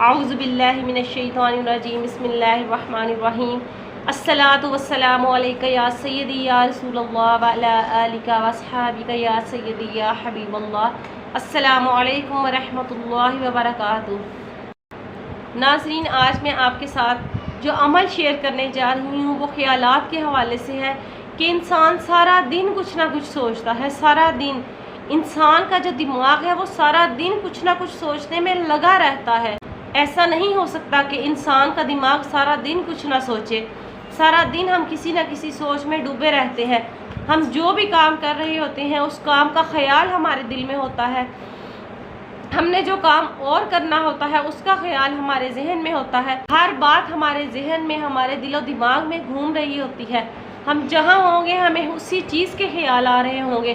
اعوذ باللہ من الشیطان الرجیم بسم اللہ الرحمن الرحیم الصلاۃ والسلام علیک یا سیدی یا رسول اللہ وعلی آلک واصحابک یا سیدی یا حبیب اللہ۔ السلام علیکم ورحمۃ اللہ وبرکاتہ۔ ناظرین، آج میں آپ کے ساتھ جو عمل شیئر کرنے جا رہی ہوں وہ خیالات کے حوالے سے ہے کہ انسان سارا دن کچھ نہ کچھ سوچتا ہے۔ سارا دن انسان کا جو دماغ ہے وہ سارا دن کچھ نہ کچھ سوچنے میں لگا رہتا ہے۔ ایسا نہیں ہو سکتا کہ انسان کا دماغ سارا دن کچھ نہ سوچے۔ سارا دن ہم کسی نہ کسی سوچ میں ڈوبے رہتے ہیں۔ ہم جو بھی کام کر رہے ہوتے ہیں اس کام کا خیال ہمارے دل میں ہوتا ہے۔ ہم نے جو کام اور کرنا ہوتا ہے اس کا خیال ہمارے ذہن میں ہوتا ہے۔ ہر بات ہمارے ذہن میں، ہمارے دل و دماغ میں گھوم رہی ہوتی ہے۔ ہم جہاں ہوں گے ہمیں اسی چیز کے خیال آ رہے ہوں گے۔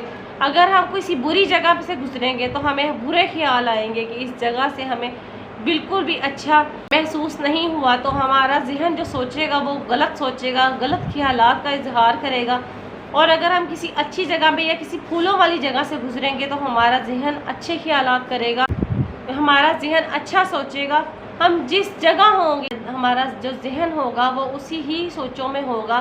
اگر ہم کسی بری جگہ سے گزریں گے تو ہمیں برے خیال آئیں گے کہ اس جگہ سے ہمیں بالکل بھی اچھا محسوس نہیں ہوا، تو ہمارا ذہن جو سوچے گا وہ غلط سوچے گا، غلط خیالات کا اظہار کرے گا۔ اور اگر ہم کسی اچھی جگہ پہ یا کسی پھولوں والی جگہ سے گزریں گے تو ہمارا ذہن اچھے خیالات کرے گا، ہمارا ذہن اچھا سوچے گا۔ ہم جس جگہ ہوں گے ہمارا جو ذہن ہوگا وہ اسی ہی سوچوں میں ہوگا۔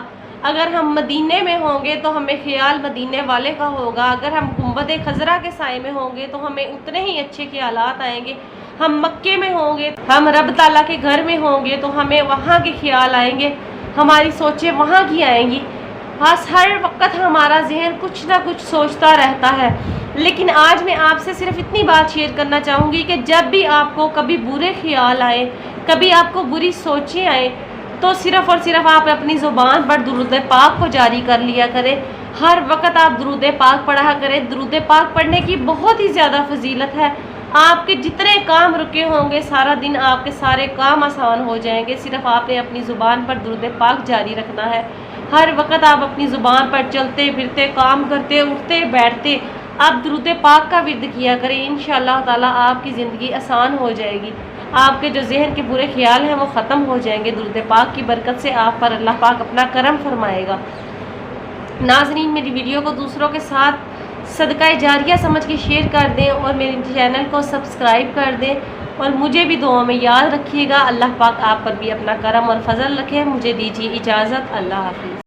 اگر ہم مدینے میں ہوں گے تو ہمیں خیال مدینے والے کا ہوگا۔ اگر ہم گنبد خضرا کے سائے میں ہوں گے تو ہمیں اتنے ہی اچھے خیالات آئیں گے۔ ہم مکے میں ہوں گے، ہم رب تعالیٰ کے گھر میں ہوں گے تو ہمیں وہاں کے خیال آئیں گے، ہماری سوچیں وہاں کی آئیں گی۔ بس ہر وقت ہمارا ذہن کچھ نہ کچھ سوچتا رہتا ہے۔ لیکن آج میں آپ سے صرف اتنی بات شیئر کرنا چاہوں گی کہ جب بھی آپ کو کبھی برے خیال آئے، کبھی آپ کو بری سوچیں آئیں، تو صرف اور صرف آپ اپنی زبان پر درود پاک کو جاری کر لیا کریں۔ ہر وقت آپ درود پاک پڑھا کریں۔ درود پاک پڑھنے کی بہت ہی زیادہ فضیلت ہے۔ آپ کے جتنے کام رکے ہوں گے سارا دن آپ کے سارے کام آسان ہو جائیں گے۔ صرف آپ نے اپنی زبان پر درود پاک جاری رکھنا ہے۔ ہر وقت آپ اپنی زبان پر چلتے پھرتے، کام کرتے، اٹھتے بیٹھتے آپ درود پاک کا ورد کیا کریں۔ انشاءاللہ تعالیٰ آپ کی زندگی آسان ہو جائے گی۔ آپ کے جو ذہن کے برے خیال ہیں وہ ختم ہو جائیں گے۔ درود پاک کی برکت سے آپ پر اللہ پاک اپنا کرم فرمائے گا۔ ناظرین، میری ویڈیو کو دوسروں کے ساتھ صدقہ جاریہ سمجھ کے شیئر کر دیں اور میرے چینل کو سبسکرائب کر دیں، اور مجھے بھی دعاؤں میں یاد رکھیے گا۔ اللہ پاک آپ پر بھی اپنا کرم اور فضل رکھے۔ مجھے دیجیے اجازت۔ اللہ حافظ۔